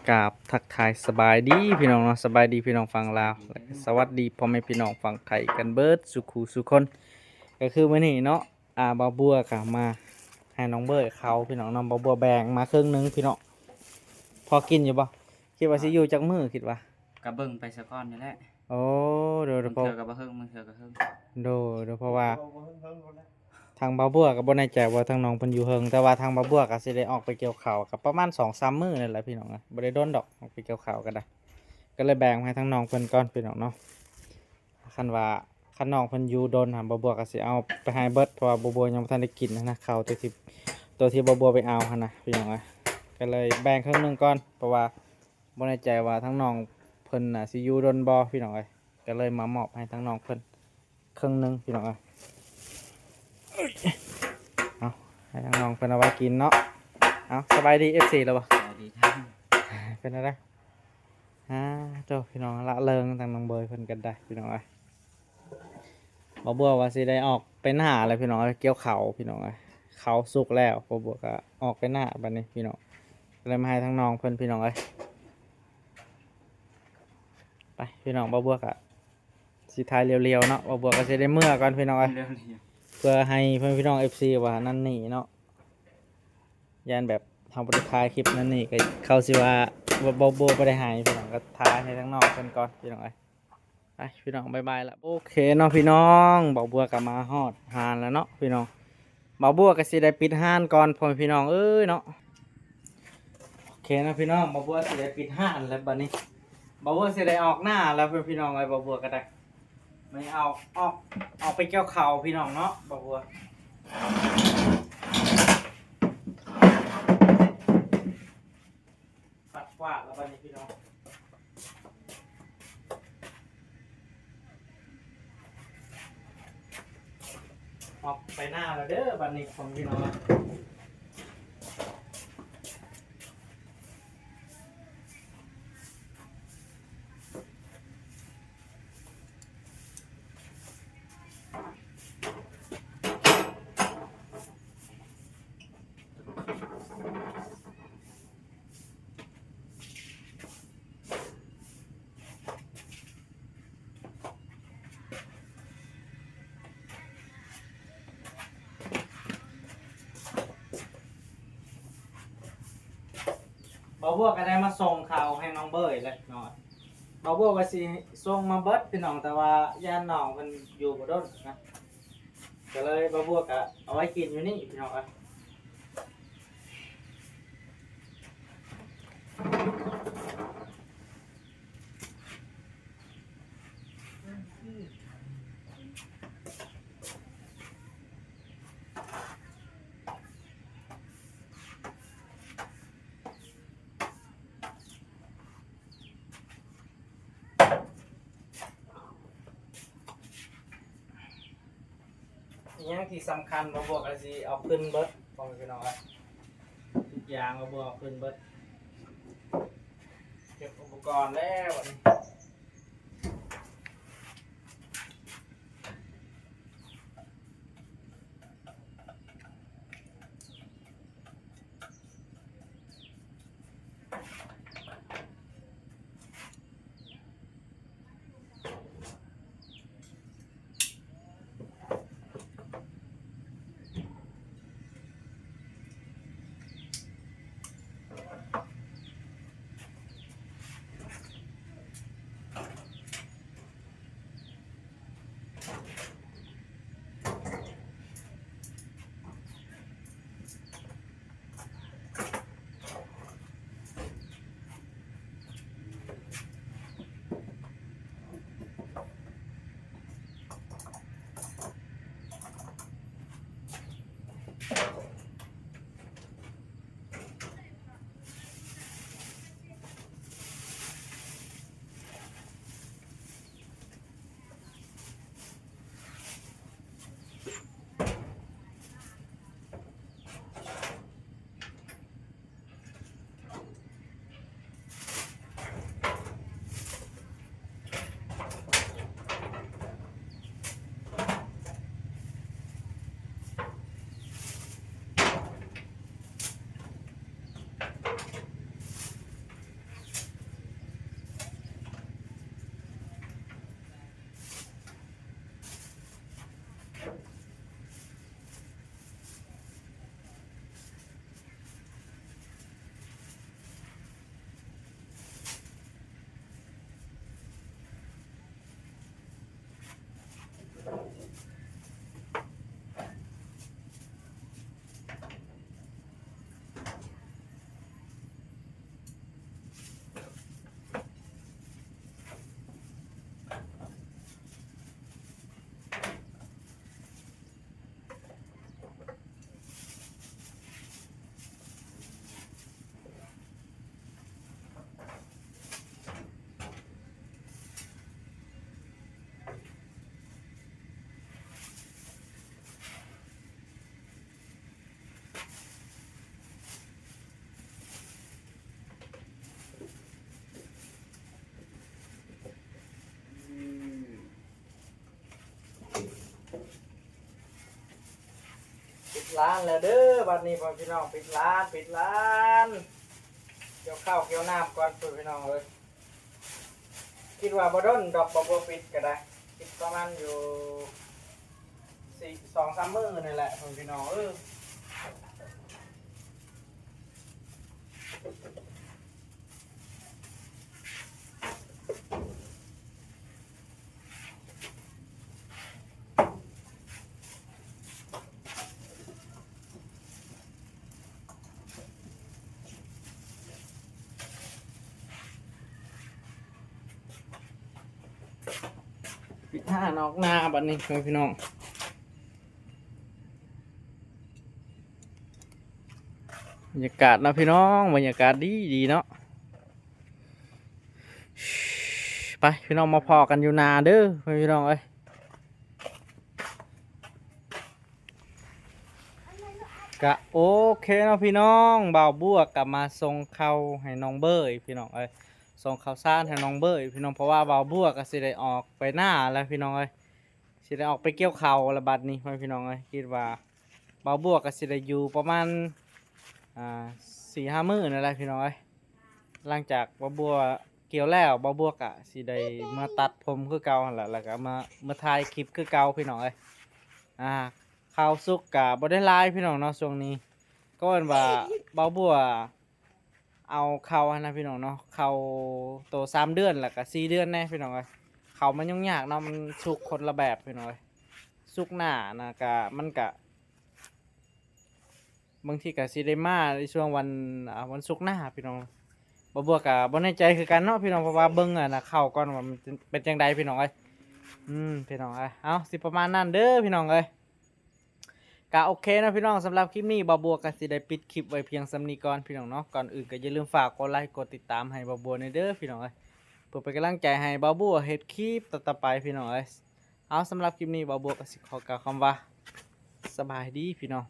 กราบทักทายสบายดีพี่น้องเนาะสบายดีพี่น้องฟังลาวและก็สวัสดีพ่อแม่พี่น้องฟังไทยกันเบิดสุขูสุคนก็คือมื้อนี้เนาะบ่าวบัวก็มาให้น้องเบิร์ดเขาพี่น้องน้องบ่าวบัวแบ่งมาครึ่งหนึงพี่น้องพอกินอยู่บ่คิดว่าสิอยู่จักมื้อคิดว่ากระเบิ่งไปสะก้อนนี่แหละโอ้เดี๋ยวมึงพอเถื่อกับบ่เฮิงมึงเถื่อกับเฮิงเดี๋ยวเพราะว่าทางบ่าวบัวก็บ่แน่ใจว่าทางน้องเพิ่นอยู่เฮิงแต่ว่าทางบ่าวบัวก็สิได้ออกไปเกี่ยวข้าวก็ประมาณ2-3มื้อนั่นแหละพี่น้องนะบ่ได้โดนดอกออกไปเกี่ยวข้าวก็ได้ก็เลยแบ่งให้ทางน้องเพิ่นก่อนพี่น้องเนาะ คันว่าคันน้องเพิ่นอยู่โดนหาบ่บัวก็สิเอาไปให้เบิดเพราะว่าบ่บัวยังบ่ทันได้กินนะข้าวตัวที่บ่บัวไปเอาหั่นน่ะพี่น้องเอ้ยก็เลยแบ่งครึ่งหนึงก่อนเพราะว่าบ่แน่ใจว่าทั้งน้องเพิ่นน่ะสิอยู่โดนบ่พี่น้องเอ้ยก็เลยมามอบให้ทั้งน้องเพิ่นครึ่งหนึงพี่น้องเอ้ยเอาให้ทั้งน้องเพิ่นเอาไว้กินเนาะเอาสบายดี FC แล้วบ่ สวัสดีท่าน เป็นอะไรเจ้าพี่น้องละเริงทางน้องเบยเพิ่นกันได้พี่น้องเอ้ย บ่บัวว่าสิได้ออกไปหน้าอะไรพี่น้องเอ้ยเกี่ยวเขาพี่น้องเอ้ยเขาสุกแล้วบ่บัวก็ออกไปหน้าบัดนี้พี่น้องก็เลยมาให้ทั้งน้องเพิ่นพี่น้องเอ้ยไปพี่น้องบ่บัวก็สิทายเร็วๆเนาะบ่บัวก็สิได้เมื่อก่อนพี่น้องเอ้ยเร็วนี้เพื่อให้เพื่อนพี่น้อง FC ว่านั่นนี่เนาะยันแบบทำบ่ได้ถ่ายคลิปนั่นนี่ก็เขาสิว่าบ่บัวบ่ได้ให้พี่น้องก็ถ่ายให้ทั้งน้องเพิ่นก่อนพี่น้องเอ้ยไปพี่น้องบ๊ายบายละโอเคเนาะพี่น้องบ่บัวก็มาฮอดหานแล้วเนาะพี่น้อง บ่าวบัวก็สิได้ปิดห้านก่อนพ่อแม่พี่น้องเอ้ยเนาะโอเคนะพี่น้องบ่าวบัวสิได้ปิดห้านแล้วบัดนี้บ่าวบัวสิได้ออกหน้าแล้วเพื่อนพี่น้องไอ้บ่าวบัวก็ได้ไม่เอาออกไปเกี่ยวข้าวพี่น้องเนาะบ่าวบัวปัดกวาดแล้วบัดนี้พี่น้องออกไปหน้าแล้วเด้อบัดนี้ของพี่น้องบ่าวบัวก็ได้มาส่งข่าวให้น้องเบยแล้วเนาะ บ่าวบัวว่าสิส่งมาเบิดพี่น้องแต่ว่าย่านน้องมันอยู่บ่ดนนะก็เลยบ่าวบัวก็เอาไว้กินอยู่นี่พี่น้องเอ้ยอีหยังที่สำคัญบ่าวบัวก็สิเอาขึ้นเบิดพ่อแม่พี่น้องเอ้ยทุกอย่างบ่าวบัวเอาขึ้นเบิดเก็บอุปกรณ์แล้วบัดนี้ ร้านแล้วเด้อบัดนี้พ่อพี่น้องปิดร้านเกี่ยวข้าวเกี่ยวน้ำก่อนพ่อพี่น้องเลยคิดว่าบ่ดนดอกบ่ปิดก็ได้คิดประมาณอยู่2-3 มื้อนี่แหละพ่อพี่น้องปิดห้านอกหน้าบัดนี้พ่อพี่น้องบรรยากาศนะพี่น้องบรรยากาศดีเนาะไปพี่น้องมาพอกันอยู่นาเด้อพี่น้องเอ้ยกะโอเคเนาะพี่น้องบ่าวบัวกลับมาส่งข้าวให้น้องเบยพี่น้องเอ้ยส่งข้าวสารให้น้องเบยพี่น้องเพราะว่าบ่าวบัวก็สิได้ออกไปหน้าแล้วพี่น้องเอ้ยสิได้ออกไปเกี่ยวข้าวแล้วบัดนี้พี่น้องเอ้ยคิดว่าบ่าวบัวก็สิได้อยู่ประมาณ4-5 มื้อนั่นแหละพี่น้องเอ้ยหลังจากบ่าวบัวเกี่ยวแล้วบ่าวบัวก็สิได้มาตัดผมคือเก่าหั่นแหละแล้วก็มาถ่ายคลิปคือเก่าพี่น้องเอ้ยข้าวสุกกะบ่ได้หลายพี่น้องเนาะช่วงนี้ก็เห็นว่าบ่าวบัวเอาข้าวนะพี่น้องเนาะข้าวโต3 เดือนแล้วก็4 เดือนแน่พี่น้องเอ้ยข้าวมันยุ่งยากเนาะมันสุกคนละแบบพี่น้องเอ้ยสุกหน้านะก็มันก็บางทีก็สิได้มาในช่วงวันศุกร์หน้าพี่น้องบ่บัวก็บ่แน่ใจคือกันเนาะพี่น้องเพราะว่าเบิ่งนะข้าวก่อนว่ามันเป็นจังใดพี่น้องเอ้ยพี่น้องเอ้ยเอาสิประมาณนั้นเด้อพี่น้องเอ้ยก็โอเคนะพี่น้องสำหรับคลิปนี้บ่บัวก็สิได้ปิดคลิปไว้เพียงส่ำนี้ก่อนพี่น้องเนาะก่อนอื่นก็อย่าลืมฝากกดไลค์กดติดตามให้บ่บัวในเด้อพี่น้องเอ้ยเพื่อเป็นกำลังใจให้บ่บัวเฮ็ดคลิปต่อๆไปพี่น้องเอ้ยเอาสำหรับคลิปนี้บ่บัวก็สิขอกล่าวคำว่าสบายดีพี่น้อง